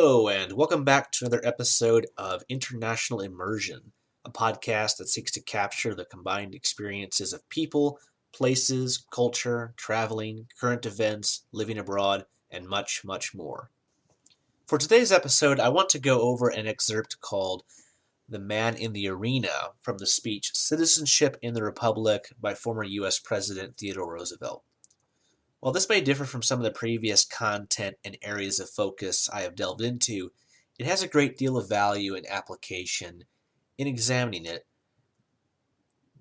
Hello, and welcome back to another episode of International Immersion, a podcast that seeks to capture the combined experiences of people, places, culture, traveling, current events, living abroad, and much, much more. For today's episode, I want to go over an excerpt called The Man in the Arena from the speech Citizenship in the Republic by former U.S. President Theodore Roosevelt. While this may differ from some of the previous content and areas of focus I have delved into, it has a great deal of value and application in examining it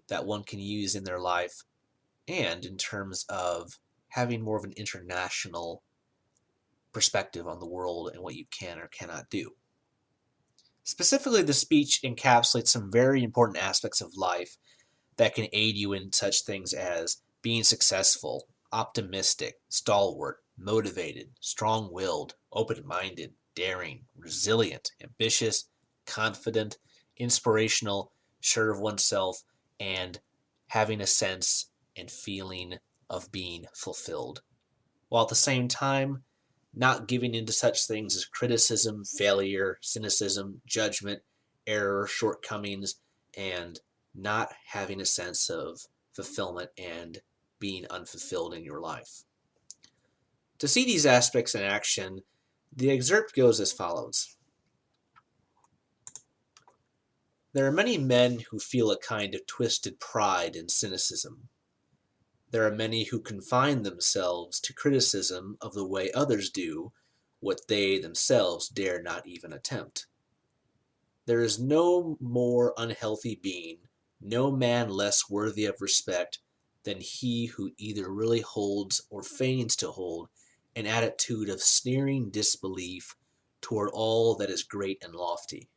that one can use in their life and in terms of having more of an international perspective on the world and what you can or cannot do. Specifically, the speech encapsulates some very important aspects of life that can aid you in such things as being successful, optimistic, stalwart, motivated, strong-willed, open-minded, daring, resilient, ambitious, confident, inspirational, sure of oneself, and having a sense and feeling of being fulfilled, while at the same time not giving into such things as criticism, failure, cynicism, judgment, error, shortcomings, and not having a sense of fulfillment and being unfulfilled in your life. To see these aspects in action, the excerpt goes as follows. There are many men who feel a kind of twisted pride and cynicism. There are many who confine themselves to criticism of the way others do what they themselves dare not even attempt. There is no more unhealthy being, no man less worthy of respect than he who either really holds or feigns to hold an attitude of sneering disbelief toward all that is great and lofty,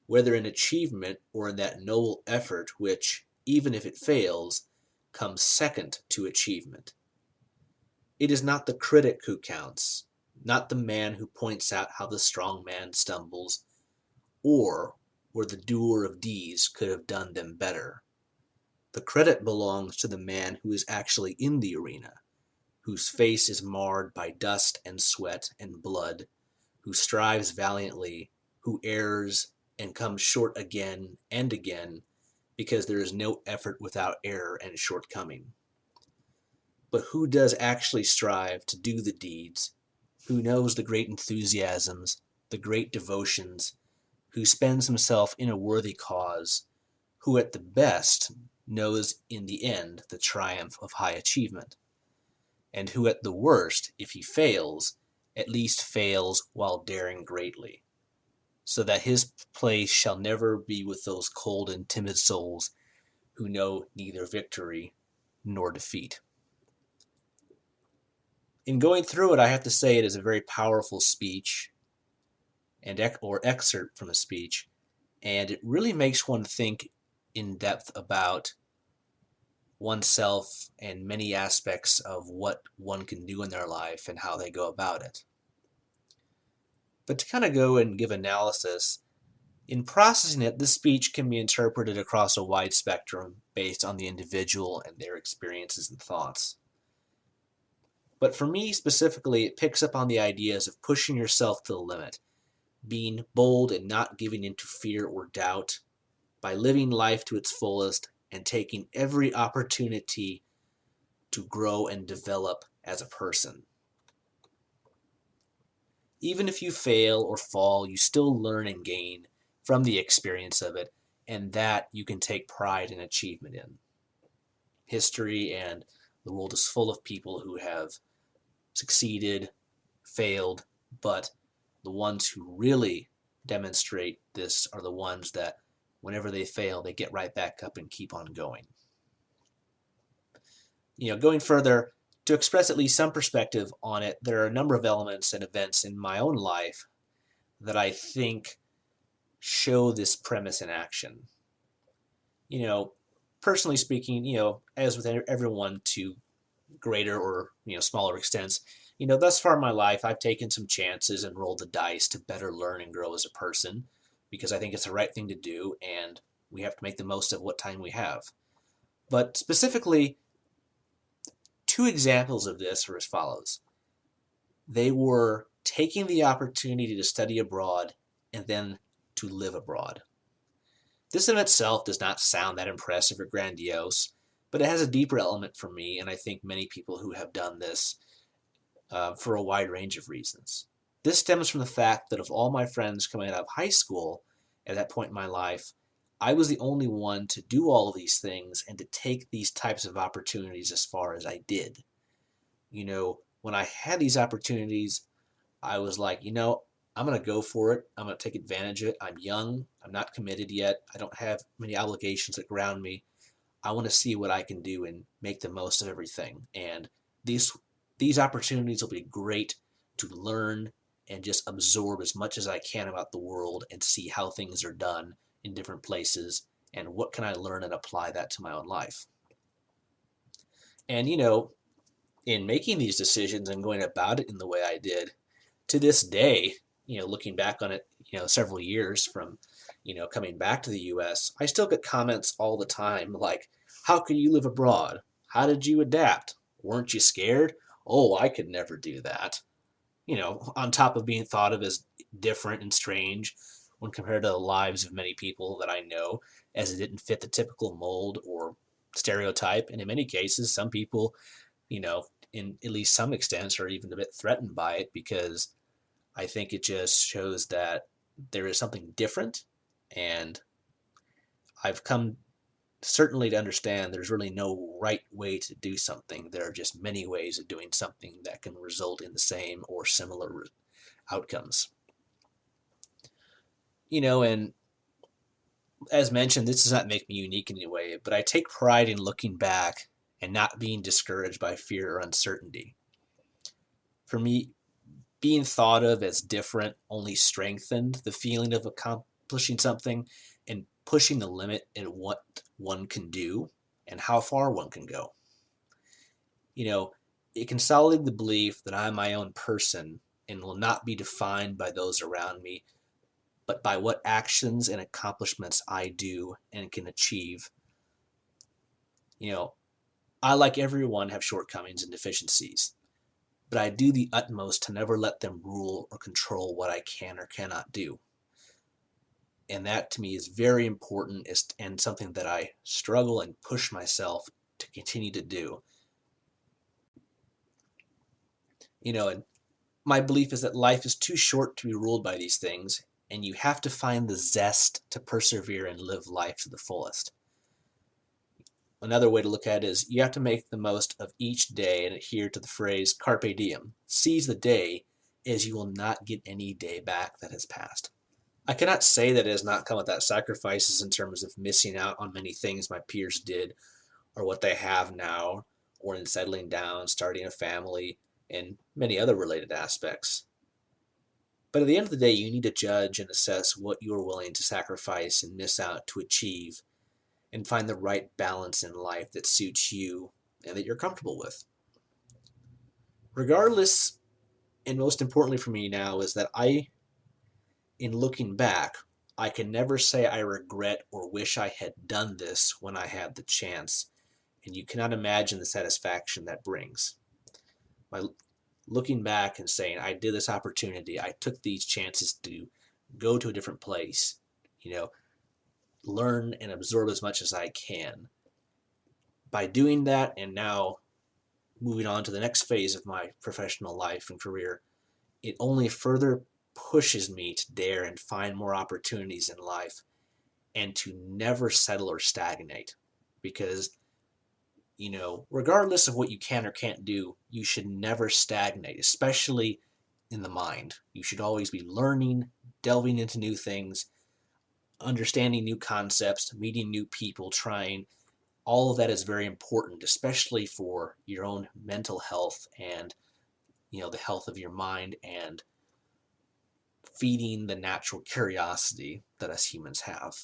whether in achievement or in that noble effort which, even if it fails, comes second to achievement. It is not the critic who counts, not the man who points out how the strong man stumbles, or where the doer of deeds could have done them better. The credit belongs to the man who is actually in the arena, whose face is marred by dust and sweat and blood, who strives valiantly, who errs and comes short again and again, because there is no effort without error and shortcoming. But who does actually strive to do the deeds, who knows the great enthusiasms, the great devotions, who spends himself in a worthy cause, who at the best knows in the end the triumph of high achievement, and who at the worst, if he fails, at least fails while daring greatly, so that his place shall never be with those cold and timid souls who know neither victory nor defeat. In going through it, I have to say it is a very powerful speech or excerpt from a speech, and it really makes one think in depth about oneself and many aspects of what one can do in their life and how they go about it. But to kind of go and give analysis, in processing it, this speech can be interpreted across a wide spectrum based on the individual and their experiences and thoughts. But for me specifically, it picks up on the ideas of pushing yourself to the limit, being bold and not giving into fear or doubt, by living life to its fullest and taking every opportunity to grow and develop as a person. Even if you fail or fall, you still learn and gain from the experience of it, and that you can take pride and achievement in. History and the world is full of people who have succeeded, failed, but the ones who really demonstrate this are the ones that whenever they fail, they get right back up and keep on going. Going further, to express at least some perspective on it, there are a number of elements and events in my own life that I think show this premise in action. Personally speaking, as with everyone to greater or smaller extents, thus far in my life, I've taken some chances and rolled the dice to better learn and grow as a person, because I think it's the right thing to do, and we have to make the most of what time we have. But specifically, two examples of this are as follows. They were taking the opportunity to study abroad and then to live abroad. This in itself does not sound that impressive or grandiose, but it has a deeper element for me, and I think many people who have done this for a wide range of reasons. This stems from the fact that of all my friends coming out of high school at that point in my life, I was the only one to do all of these things and to take these types of opportunities as far as I did. When I had these opportunities, I was like, I'm going to go for it. I'm going to take advantage of it. I'm young. I'm not committed yet. I don't have many obligations that ground me. I want to see what I can do and make the most of everything. And these opportunities will be great to learn and just absorb as much as I can about the world and see how things are done in different places and what can I learn and apply that to my own life. And, in making these decisions and going about it in the way I did, to this day, looking back on it, several years from, coming back to the U.S., I still get comments all the time like, how could you live abroad? How did you adapt? Weren't you scared? Oh, I could never do that. On top of being thought of as different and strange when compared to the lives of many people that I know, as it didn't fit the typical mold or stereotype. And in many cases, some people, in at least some extent, are even a bit threatened by it because I think it just shows that there is something different. And I've come certainly to understand there's really no right way to do something. There are just many ways of doing something that can result in the same or similar outcomes. And as mentioned, this does not make me unique in any way, but I take pride in looking back and not being discouraged by fear or uncertainty. For me, being thought of as different only strengthened the feeling of accomplishing something and pushing the limit in what one can do and how far one can go. It consolidated the belief that I'm my own person and will not be defined by those around me, but by what actions and accomplishments I do and can achieve. I, like everyone, have shortcomings and deficiencies, but I do the utmost to never let them rule or control what I can or cannot do. And that to me is very important and something that I struggle and push myself to continue to do. And my belief is that life is too short to be ruled by these things, and you have to find the zest to persevere and live life to the fullest. Another way to look at it is you have to make the most of each day and adhere to the phrase carpe diem. Seize the day, as you will not get any day back that has passed. I cannot say that it has not come without sacrifices in terms of missing out on many things my peers did or what they have now, or in settling down, starting a family, and many other related aspects. But at the end of the day, you need to judge and assess what you are willing to sacrifice and miss out to achieve, and find the right balance in life that suits you and that you're comfortable with. Regardless, and most importantly for me now, is that in looking back, I can never say I regret or wish I had done this when I had the chance, and you cannot imagine the satisfaction that brings. By looking back and saying, I did this opportunity, I took these chances to go to a different place, learn and absorb as much as I can. By doing that, and now moving on to the next phase of my professional life and career, it only further pushes me to dare and find more opportunities in life and to never settle or stagnate. Because, regardless of what you can or can't do, you should never stagnate, especially in the mind. You should always be learning, delving into new things, understanding new concepts, meeting new people, trying. All of that is very important, especially for your own mental health and, the health of your mind and feeding the natural curiosity that us humans have.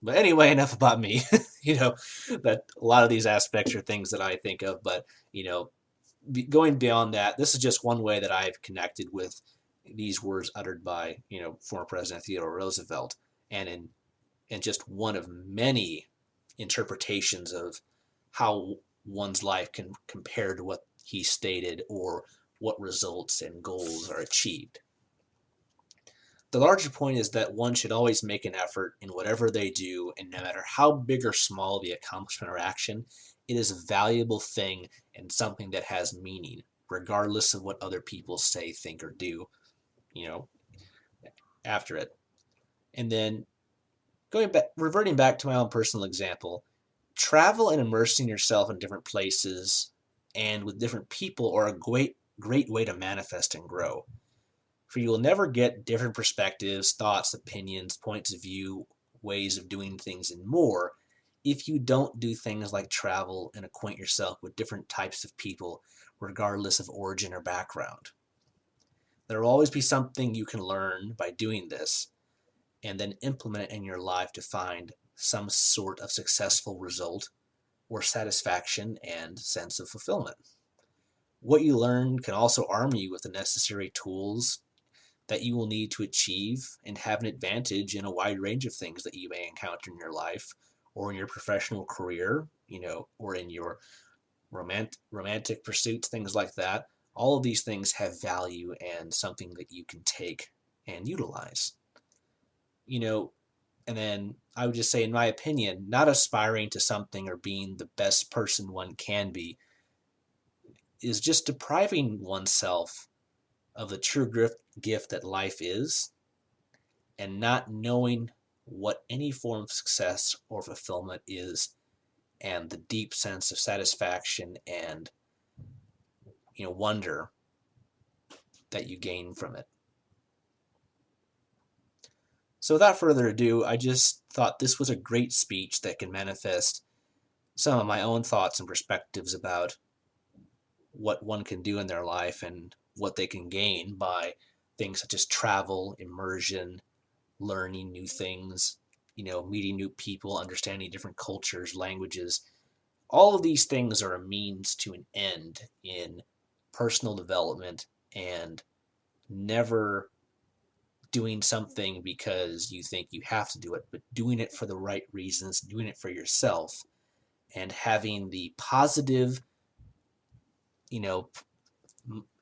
But anyway, enough about me. That a lot of these aspects are things that I think of, but, going beyond that, this is just one way that I've connected with these words uttered by, former President Theodore Roosevelt, and just one of many interpretations of how one's life can compare to what he stated or what results and goals are achieved. The larger point is that one should always make an effort in whatever they do, and no matter how big or small the accomplishment or action, it is a valuable thing and something that has meaning, regardless of what other people say, think, or do, you know, after it. And then reverting back to my own personal example, travel and immersing yourself in different places and with different people are a great way to manifest and grow. For you will never get different perspectives, thoughts, opinions, points of view, ways of doing things, and more if you don't do things like travel and acquaint yourself with different types of people, regardless of origin or background. There will always be something you can learn by doing this, and then implement it in your life to find some sort of successful result or satisfaction and sense of fulfillment. What you learn can also arm you with the necessary tools that you will need to achieve and have an advantage in a wide range of things that you may encounter in your life or in your professional career, or in your romantic pursuits, things like that. All of these things have value and something that you can take and utilize. And then I would just say, in my opinion, not aspiring to something or being the best person one can be is just depriving oneself of the true gift that life is, and not knowing what any form of success or fulfillment is, and the deep sense of satisfaction and wonder that you gain from it. So without further ado, I just thought this was a great speech that can manifest some of my own thoughts and perspectives about what one can do in their life and what they can gain by things such as travel, immersion, learning new things, meeting new people, understanding different cultures, languages. All of these things are a means to an end in personal development, and never doing something because you think you have to do it, but doing it for the right reasons, doing it for yourself, and having the positive,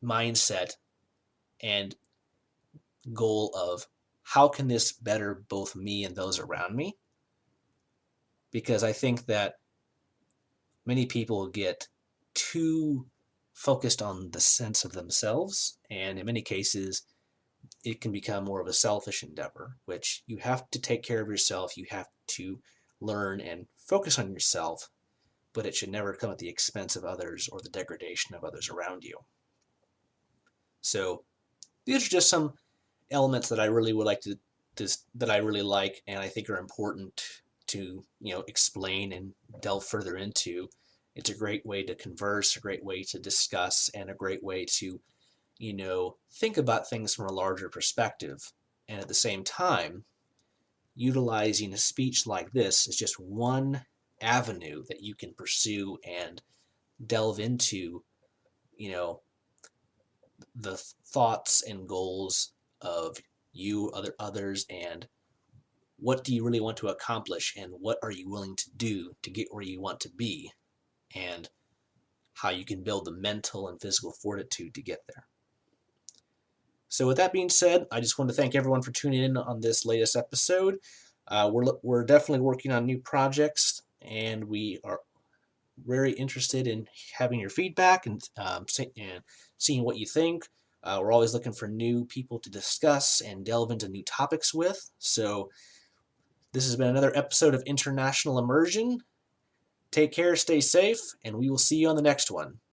mindset and goal of how can this better both me and those around me? Because I think that many people get too focused on the sense of themselves, and in many cases, it can become more of a selfish endeavor, which you have to take care of yourself. You have to learn and focus on yourself, but it should never come at the expense of others or the degradation of others around you. So these are just some elements that I really would like that I really like and I think are important to explain and delve further into. It's a great way to converse, a great way to discuss, and a great way to think about things from a larger perspective. And at the same time, utilizing a speech like this is just one avenue that you can pursue and delve into, the thoughts and goals of you, others, and what do you really want to accomplish, and what are you willing to do to get where you want to be, and how you can build the mental and physical fortitude to get there. So with that being said, I just want to thank everyone for tuning in on this latest episode. We're definitely working on new projects, and we are very interested in having your feedback and seeing what you think. We're always looking for new people to discuss and delve into new topics with. So this has been another episode of International Immersion. Take care, stay safe, and we will see you on the next one.